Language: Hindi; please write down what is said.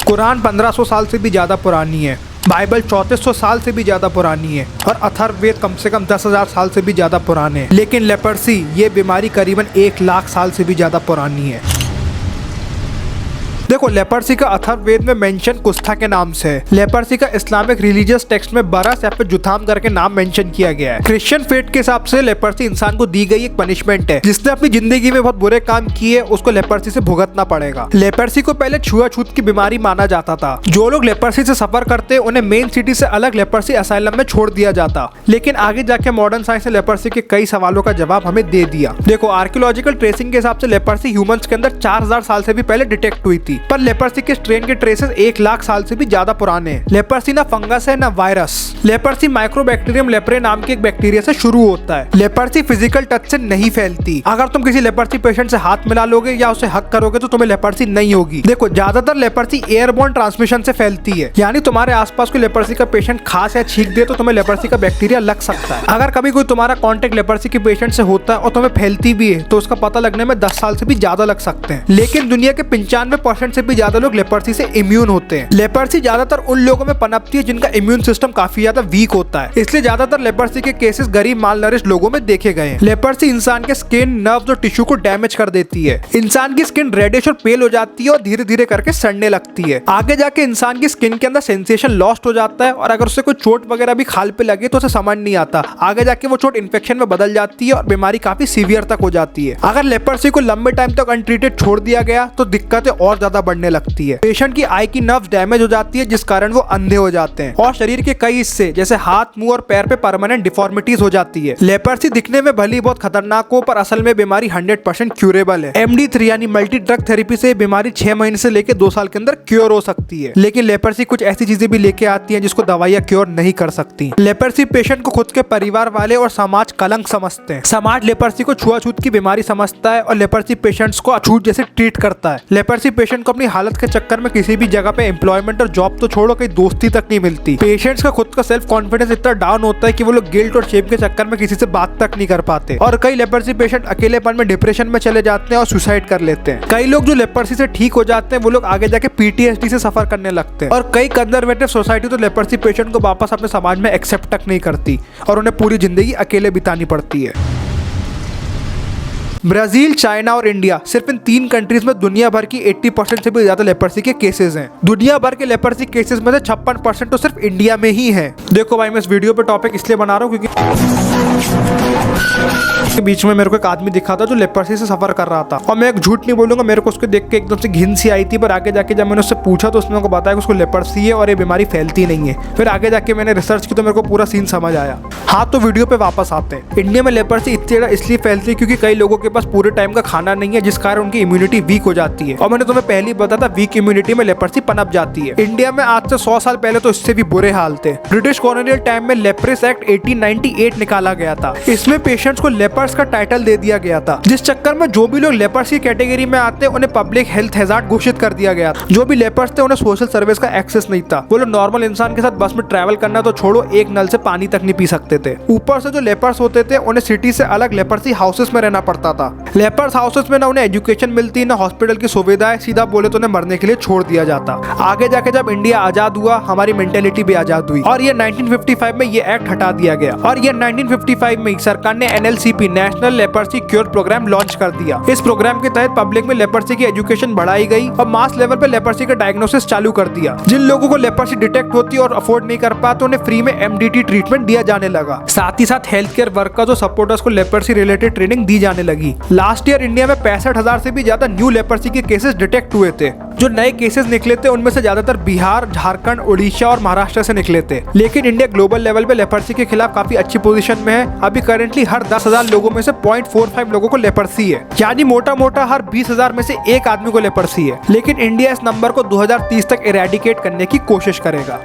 कुरान 1500 साल से भी ज़्यादा पुरानी है। बाइबल 3400 साल से भी ज़्यादा पुरानी है और अथर्ववेद कम से कम 10,000 साल से भी ज़्यादा पुराने हैं। लेकिन लेपर्सी ये बीमारी करीबन 1 लाख साल से भी ज़्यादा पुरानी है। देखो, लेपर्सी का अथर्ववेद में मेंशन कुस्था के नाम से है। लेपर्सी का इस्लामिक रिलीजियस टेक्स्ट में बरस या फिर जुथाम करके नाम मेंशन किया गया है। क्रिश्चियन फेथ के हिसाब से लेपर्सी इंसान को दी गई एक पनिशमेंट है। जिसने अपनी जिंदगी में बहुत बुरे काम किए उसको लेपर्सी से भुगतना पड़ेगा। लेपर्सी को पहले छुआछूत की बीमारी माना जाता था। जो लोग लेपर्सी से सफर करते उन्हें मेन सिटी से अलग लेपर्सी असाइलम में छोड़ दिया जाता। लेकिन आगे जाके मॉडर्न साइंस ने लेपर्सी के कई सवालों का जवाब हमें दे दिया। देखो, आर्कियोलॉजिकल ट्रेसिंग के हिसाब से लेपर्सी ह्यूमंस के अंदर 4000 साल से भी पहले डिटेक्ट हुई थी। पर लेपर्सी के स्ट्रेन के ट्रेसेस 1 लाख साल से भी ज्यादा पुराने हैं। लेपर्सी ना फंगस है ना वायरस। लेपर्सी माइक्रोबैक्टीरियम लेप्रे नाम के एक बैक्टीरिया से शुरू होता है। लेपर्सी फिजिकल टच से नहीं फैलती। अगर तुम किसी लेपर्सी पेशेंट से हाथ मिला लोगे या उसे हक करोगे तो तुम्हें लेपर्सी नहीं होगी। देखो, ज्यादातर लेपर्सी एयरबोर्न ट्रांसमिशन से फैलती है, यानी तुम्हारे आसपास कोई लेपर्सी का पेशेंट खांस या छींक दे तो तुम्हें लेपर्सी का बैक्टीरिया लग सकता है। अगर कभी कोई तुम्हारा कॉन्टेक्ट लेपर्सी के पेशेंट से होता है और तुम्हें फैलती भी है तो उसका पता लगने में 10 साल से भी ज्यादा लग सकते हैं। लेकिन दुनिया के 95% से भी ज्यादा लोग लेपर्सी से इम्यून होते हैं। लेपर्सी ज्यादातर उन लोगों में पनपती है जिनका इम्यून सिस्टम काफी ज्यादा वीक होता है, इसलिए ज्यादातर लेपर्सी के केसेस गरीब मालनरिश लोगों में देखे गए हैं। लेपर्सी इंसान के स्किन, नर्व्स और टिश्यू को डैमेज कर देती है। इंसान की स्किन रेडिश और पेल हो जाती है और धीरे धीरे करके सड़ने लगती है। आगे जाके इंसान की स्किन के अंदर सेंसेशन लॉस्ट हो जाता है और अगर उससे कोई चोट वगैरह भी खाल पे लगे तो उसे समझ नहीं आता। आगे जाके वो चोट इन्फेक्शन में बदल जाती है और बीमारी काफी सीवियर तक हो जाती है। अगर लेपर्सी को लंबे टाइम तक अनट्रीटेड छोड़ दिया गया तो दिक्कतें और ज्यादा बढ़ने लगती है। पेशेंट की आई की नर्व डैमेज हो जाती है जिस कारण वो अंधे हो जाते हैं और शरीर के कई हिस्से जैसे हाथ, मुंह और पैर पे परमानेंट डिफॉर्मिटीज हो जाती है। लेपर्सी दिखने में भली बहुत खतरनाक हो पर असल में बीमारी 100% क्यूरेबल है। MD3 यानी मल्टी ड्रग थेरेपी से बीमारी 6 महीने से लेकर 2 साल के अंदर क्योर हो सकती है। लेकिन लेपर्सी कुछ ऐसी चीजें भी लेके आती है जिसको दवाइयां क्योर नहीं कर सकती। लेपर्सी पेशेंट को खुद के परिवार वाले और समाज कलंक समझते हैं। समाज लेपर्सी को छुआछूत की बीमारी समझता है और लेपर्सी पेशेंट्स को अछूत जैसे ट्रीट करता है। लेपर्सी पेशेंट को अपनी हालत के चक्कर में किसी भी जगह पे एम्प्लॉयमेंट और जॉब तो छोड़ो, कहीं दोस्ती तक नहीं मिलती। पेशेंट्स का खुद का सेल्फ कॉन्फिडेंस इतना डाउन होता है कि वो लोग गिल्ट और शेम के चक्कर में किसी से बात तक नहीं कर पाते और कई लेपर्सी पेशेंट अकेलेपन में डिप्रेशन में चले जाते हैं और सुसाइड कर लेते हैं। कई लोग जो लेपर्सी से ठीक हो जाते हैं वो लोग आगे जाके PTSD से सफर करने लगते हैं और कई कंजर्वेटिव सोसाइटी तो लेपर्सी पेशेंट को वापस अपने समाज में एक्सेप्ट तक नहीं करती और उन्हें पूरी जिंदगी अकेले बितानी पड़ती है। ब्राजील, चाइना और इंडिया, सिर्फ इन 3 कंट्रीज में दुनिया भर की 80% से भी ज्यादा लेपर्सी के केसेस हैं। दुनिया भर के लेपर्सी केसेस में से 56% तो सिर्फ इंडिया में ही है। देखो भाई, मैं इस वीडियो पे टॉपिक इसलिए बना रहा हूँ क्योंकि बीच में मेरे को एक आदमी दिखा था जो लेपर्सी से सफर कर रहा था और मैं एक झूठ नहीं बोलूंगा, मेरे को उसको देख के एकदम से घिन सी आई थी। पर आगे जाके जब मैंने उससे पूछा तो उसने मेरे को बताया कि उसको लेपर्सी है और ये बीमारी फैलती नहीं है। फिर आगे जाके मैंने रिसर्च की तो मेरे को पूरा सीन समझ आया। हाँ, तो वीडियो पे वापस आते हैं। इंडिया में लेपर्सी इतनी ज्यादा इसलिए फैलती है क्योंकि कई लोगों के पास पूरे टाइम का खाना नहीं है जिस कारण उनकी इम्यूनिटी वीक हो जाती है और मैंने तुम्हें पहले ही बताया था वीक इम्यूनिटी में लेपर्सी पनप जाती है। इंडिया में आज से 100 साल पहले तो इससे भी बुरे हाल थे। ब्रिटिश कॉलोनियल टाइम में लेप्रेस एक्ट 1898 निकाला गया था। इसमें पेशेंट्स को लेपर्स का टाइटल दे दिया गया था, जिस चक्कर में जो भी लोग लेपर्स की कैटेगरी में आते उन्हें पब्लिक हेल्थ हैजार्ड घोषित कर दिया गया था। जो भी लेपर्स थे उन्हें सोशल सर्विस का एक्सेस नहीं था। वो लोग नॉर्मल इंसान के साथ बस में ट्रैवल करना तो छोड़ो, एक नल से पानी तक नहीं पी सकते थे। ऊपर से जो लेपर्स होते थे उन्हें सिटी से अलग लेपर्सी हाउसेस में रहना पड़ता था। लेपर्स हाउसेस में ना उन्हें एजुकेशन मिलती ना हॉस्पिटल की सुविधाएं, सीधा बोले तो उन्हें मरने के लिए छोड़ दिया जाता। आगे जाके जब इंडिया आजाद हुआ हमारी मेंटेलिटी भी आजाद हुई और ये 1955 में ये एक्ट हटा दिया गया और ये 1955 में सरकार ने NLCP national leprosy cure programme launch कर दिया। इस प्रोग्राम के तहत पब्लिक में लेपर्सी की एजुकेशन बढ़ाई गई और मास लेवल पे लेपर्सी का डायग्नोसिस चालू कर दिया। जिन लोगों को लेपर्सी डिटेक्ट होती और अफोर्ड नहीं कर पाते उन्हें फ्री में MDT ट्रीटमेंट दिया जाने लगा। साथ ही साथ हेल्थ केयर वर्कर्स और सपोर्टर्स को लेपर्सी रिलेटेड ट्रेनिंग दी जाने लगी। लास्ट ईयर इंडिया में 65,000 से भी ज्यादा न्यू लेपर्सी के केसेस डिटेक्ट हुए थे। जो नए केसेस निकले थे उनमें से ज्यादातर बिहार, झारखंड, उड़ीसा और महाराष्ट्र से निकले थे। लेकिन इंडिया ग्लोबल लेवल पे लेपर्सी के खिलाफ काफी अच्छी पोजीशन में है। अभी करेंटली हर 10,000 लोगों में से 0.45 लोगों को लेपर्सी है, यानी मोटा मोटा हर 20,000 में से एक आदमी को लेपर्सी है। लेकिन इंडिया इस नंबर को 2030 तक इरेडिकेट करने की कोशिश करेगा।